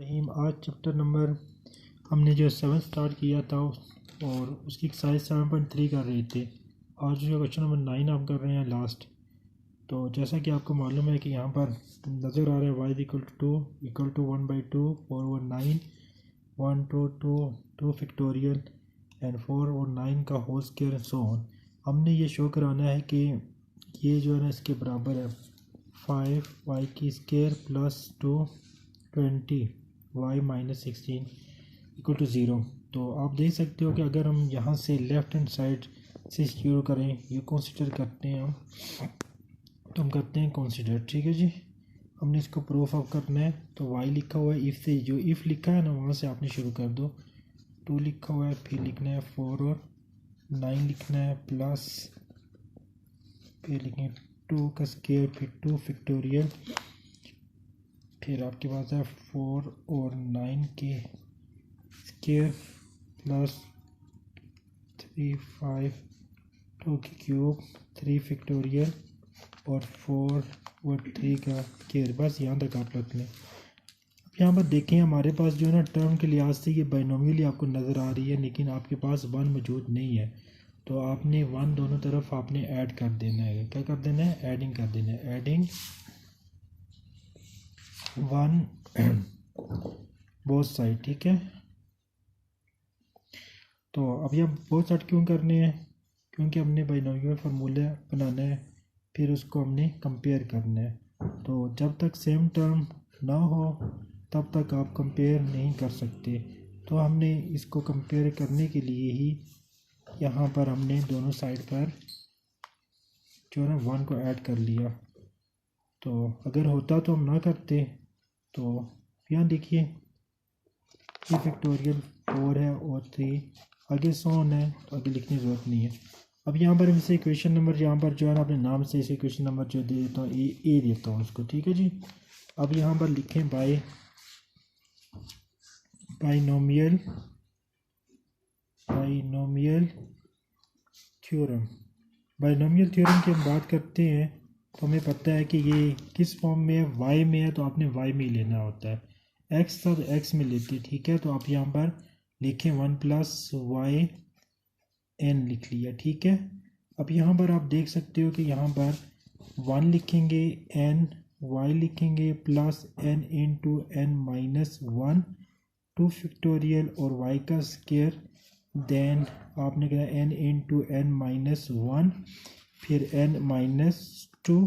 रहीम। आज chapter number हमने जो 7 स्टार्ट किया था और उसकी एक्सरसाइज 7.3 कर रहे थे। आज जो क्वेश्चन नंबर 9 आप कर रहे हैं लास्ट। तो जैसा कि आपको मालूम है कि यहाँ पर नज़र आ रहा है y इक्वल टू 1/2 4 और 9 1 2 2 2 फैक्टोरियल एंड 4 और 9 का whole square and so on. हमने ये शो कराना है कि ये जो है ना इसके बराबर है 5y की square plus 2 20 y minus 16 equal to 0। तो आप देख सकते हो कि अगर हम यहाँ से लेफ़्ट हैंड साइड से शुरू करें, ये कंसीडर करते हैं हम, तो हम करते हैं कंसीडर। ठीक है जी, हमने इसको प्रूफ ऑफ करना है। तो y लिखा हुआ है, इफ़ से जो इफ़ लिखा है ना वहाँ से आपने शुरू कर दो। 2 लिखा हुआ है, फिर लिखना है 4 और 9 लिखना है प्लस, फिर लिखें 2 का स्क्वायर, फिर 2 फैक्टोरियल, फिर आपके पास है 4 और 9 के स्क्वायर प्लस 3 5 2 की क्यूब 3 फैक्टोरियल और 4 और 3 का स्क्वायर। बस यहाँ तक आप रख लें। अब यहाँ पर देखें हमारे पास जो है ना टर्म के लिहाज से ये बाइनोमियली आपको नज़र आ रही है, लेकिन आपके पास 1 मौजूद नहीं है। तो आपने 1 दोनों तरफ आपने ऐड कर देना है। क्या कर देना है? एडिंग कर देना है। Adding 1 both side. ठीक है, तो अब ये बोथ साइड क्यों करने हैं? क्योंकि हमने बाइनोमियल फार्मूला बनाना है, फिर उसको हमने कंपेयर करना है। तो जब तक सेम टर्म ना हो तब तक आप कंपेयर नहीं कर सकते। तो हमने इसको कंपेयर करने के लिए ही यहाँ पर हमने दोनों साइड पर जो है ना 1 को ऐड कर लिया। तो अगर होता तो हम ना करते। तो यहाँ देखिए 3 फैक्टोरियल 4 है और 3 आगे 100 है, तो आगे लिखने की ज़रूरत नहीं है। अब यहाँ पर इसे इक्वेशन नंबर यहाँ पर जो है ना अपने नाम से इसे इक्वेशन नंबर जो दे देता हूँ ए देता हूँ उसको। ठीक है जी, अब यहाँ पर लिखें बाइनोमियल थ्योरम। बाइनोमियल थ्योरम की हम बात करते हैं तो हमें पता है कि ये किस फॉर्म में है, y में है, तो आपने y में ही लेना होता है। x था तो x में लेते। ठीक है, तो आप यहाँ पर लिखें 1 + y n लिख लिया। ठीक है, अब यहाँ पर आप देख सकते हो कि यहाँ पर 1 लिखेंगे n, y लिखेंगे plus n into n minus 1 2 factorial और y का स्क्वायर, देन आपने कहा n इंटू n माइनस 1 फिर n माइनस 2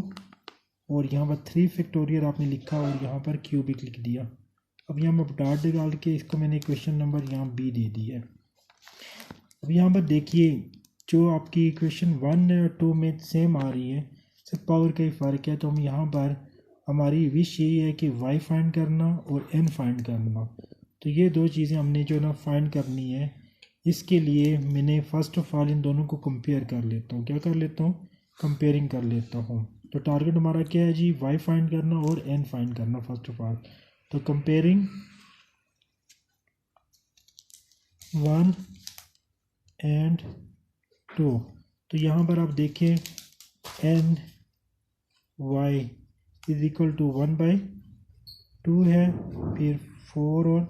और यहाँ पर 3 फैक्टोरियल आपने लिखा और यहाँ पर क्यूबिक लिख दिया। अब यहाँ पर डॉट डाल के इसको मैंने क्वेश्चन नंबर यहाँ बी दे दिया है। अब यहाँ पर देखिए जो आपकी इक्वेशन 1 और 2 में सेम आ रही है, सिर्फ पावर का ही फ़र्क है। तो हम यहाँ पर हमारी विश यही है कि y फाइंड करना और n फाइंड करना। तो ये दो चीज़ें हमने जो ना फाइंड करनी है। इसके लिए मैंने फ़र्स्ट ऑफ ऑल इन दोनों को कंपेयर कर लेता हूँ। क्या कर लेता हूँ? कंपेयरिंग कर लेता हूँ। तो टारगेट हमारा क्या है जी? y फाइंड करना और n फाइंड करना फर्स्ट ऑफ ऑल। तो कंपेयरिंग 1 एंड 2। तो यहाँ पर आप देखें n y is equal to 1/2 है, फिर 4 और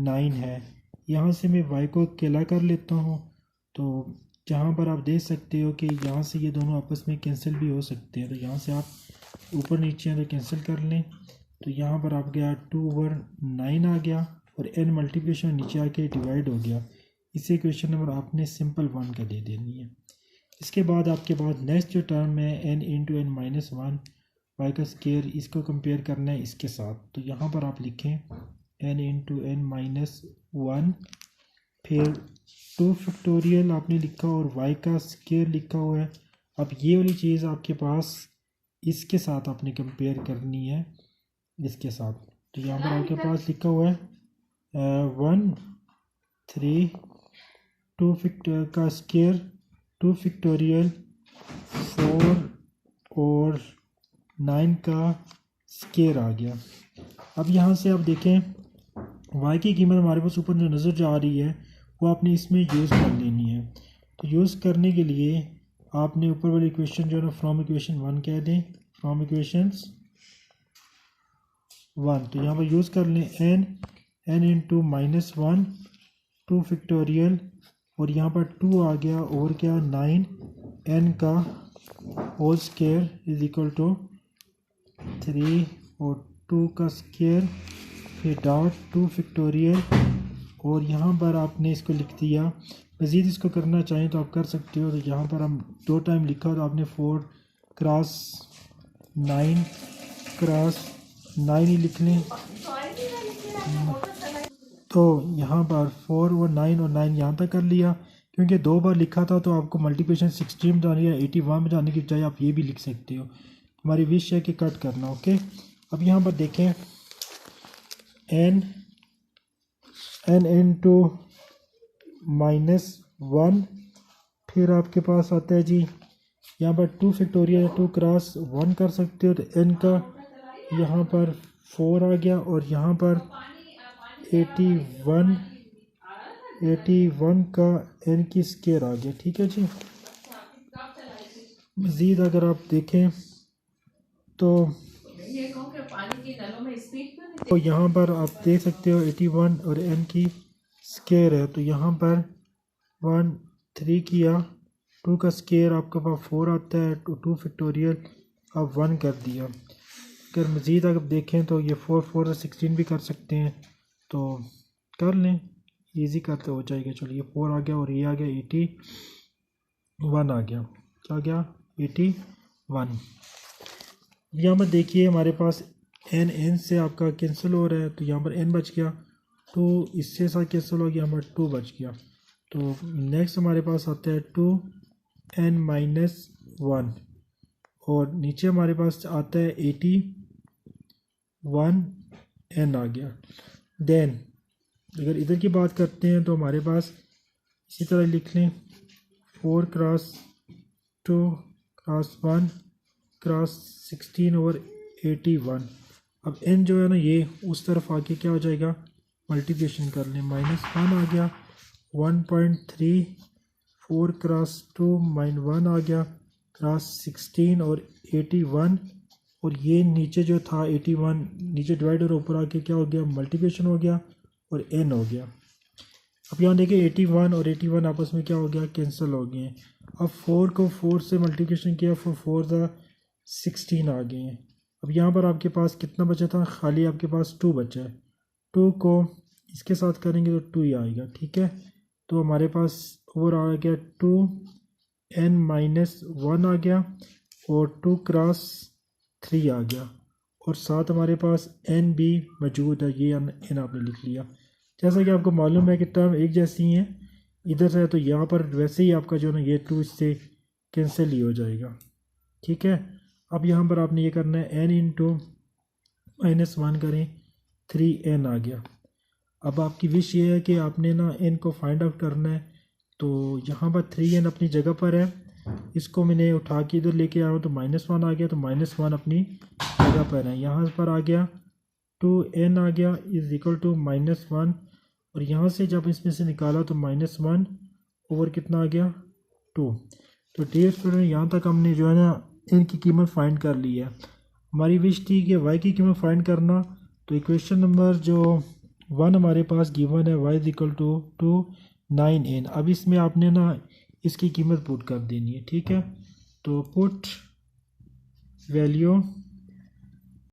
9 है। यहाँ से मैं y को अकेला कर लेता हूँ। तो जहाँ पर आप देख सकते हो कि यहाँ से ये दोनों आपस में कैंसिल भी हो सकते हैं। तो यहाँ से आप ऊपर नीचे हैं तो कैंसिल कर लें। तो यहाँ पर आप गया 2/9 आ गया और n मल्टीप्लिकेशन नीचे आके डिवाइड हो गया। इसे क्वेश्चन नंबर आपने सिंपल 1 का दे देनी है। इसके बाद आपके पास नेक्स्ट जो टर्म है n into n minus 1 y का स्क्वायर, इसको कंपेयर करना है इसके साथ। तो यहाँ पर आप लिखें n इंटू n माइनस 1 फिर 2 फैक्टोरियल आपने लिखा और y का स्क्वायर लिखा हुआ है। अब ये वाली चीज़ आपके पास इसके साथ आपने कंपेयर करनी है इसके साथ। तो यहाँ पर आपके पास लिखा हुआ है 1 3 2 फैक्टोरियल का स्क्वायर 2 फैक्टोरियल 4 और 9 का स्क्वायर आ गया। अब यहाँ से आप देखें y की कीमत हमारे पास ऊपर जो नज़र जा रही है वो आपने इसमें यूज़ कर लेनी है। तो यूज़ करने के लिए आपने ऊपर वाली इक्वेशन जो है ना फ्रॉम इक्वेशन 1 कह दें, फ्रॉम इक्वेशंस 1, तो यहाँ पर यूज़ कर लें n इंटू -1 2 फैक्टोरियल, और यहाँ पर 2 आ गया और क्या 9 n का whole square is equal to 3 और 2 का स्क्वायर फिर डॉट 2 फैक्टोरियल, और यहाँ पर आपने इसको लिख दिया। मज़ीद इसको करना चाहें तो आप कर सकते हो। तो यहाँ पर हम 2 टाइम लिखा तो आपने 4 क्रॉस 9 क्रॉस 9 ही लिख लें। तो यहाँ पर 4 और 9 यहाँ तक कर लिया, क्योंकि 2 बार लिखा था तो आपको मल्टीप्लिकेशन 16 में जानी है 81 में जाने की बजाय आप ये भी लिख सकते हो। हमारी विश है कि कट करना। ओके, अब यहाँ पर देखें n इंटू -1, फिर आपके पास आता है जी यहाँ पर 2 फैक्टोरियल 2 क्रॉस 1 कर सकते हो, तो n का यहाँ पर 4 आ गया, और यहाँ पर 81 का n की स्क्वायर आ गया। ठीक है जी। मज़ीद अगर आप देखें तो यहाँ पर आप देख सकते हो 81 और n की स्क्वायर है, तो यहाँ पर 1 3 किया, 2 का स्क्वायर आपके पास 4 आता है, 2 फैक्टोरियल आप 1 कर दिया। अगर मज़ीद अगर देखें तो ये 4 से 16 भी कर सकते हैं, तो कर लें, इजी करते हो जाएगा। चलिए 4 आ गया और ये आ गया 81 आ गया, क्या गया 81। यहाँ पर देखिए हमारे पास n से आपका कैंसिल हो रहा है, तो यहाँ पर n बच गया, तो इससे साथ कैंसिल हो गया, हमारा 2 बच गया। तो नेक्स्ट हमारे पास आता है 2n -1, और नीचे हमारे पास आता है 81n आ गया। देन अगर इधर की बात करते हैं तो हमारे पास इसी तरह लिख लें 4 क्रॉस 2 क्रॉस 1 क्रॉस 16 और 81। अब n जो है ना ये उस तरफ आके क्या हो जाएगा, मल्टीप्लिकेशन कर लें, -1 आ गया 1.3, 4 क्रॉस 2 -1 आ गया क्रॉस 16 और 81, और ये नीचे जो था 81 नीचे डिवाइड और ऊपर आके क्या हो गया, मल्टीप्लिकेशन हो गया और n हो गया। अब यहाँ देखिए 81 और 81 आपस में क्या हो गया, कैंसिल हो गए हैं। अब 4 को 4 से मल्टीप्लिकेशन किया, 4 ज़ा 16 आ गए हैं। अब यहाँ पर आपके पास कितना बचा था, खाली आपके पास 2 बचा है, 2 को इसके साथ करेंगे तो 2 ही आएगा। ठीक है, तो हमारे पास और आ गया 2n -1 आ गया और 2 क्रॉस 3 आ गया, और साथ हमारे पास n भी मौजूद है, ये n आपने लिख लिया। जैसा कि आपको मालूम है कि टर्म एक जैसी हैं इधर से, तो यहाँ पर वैसे ही आपका जो ना ये 2 इससे कैंसिल ही हो जाएगा। ठीक है, अब यहाँ पर आपने ये करना है n इंटू -1 करें, 3n आ गया। अब आपकी विश ये है कि आपने ना n को फाइंड आउट करना है, तो यहाँ पर 3n अपनी जगह पर है, इसको मैंने उठा के इधर लेके आया हूँ, तो -1 आ गया, तो -1 अपनी जगह पर है। यहाँ पर आ गया 2n आ गया इज इक्वल टू -1, और यहाँ से जब इसमें से निकाला तो -1 ओवर कितना आ गया 2। तो डियर स्टूडेंट यहाँ तक हमने जो है ना n की कीमत फाइंड कर ली है। हमारी विश थी कि y की कीमत फाइंड करना, तो इक्वेशन नंबर जो 1 हमारे पास गिवन है y is equal to 9n। अब इसमें आपने ना इसकी कीमत पुट कर देनी है। ठीक है, तो पुट वैल्यू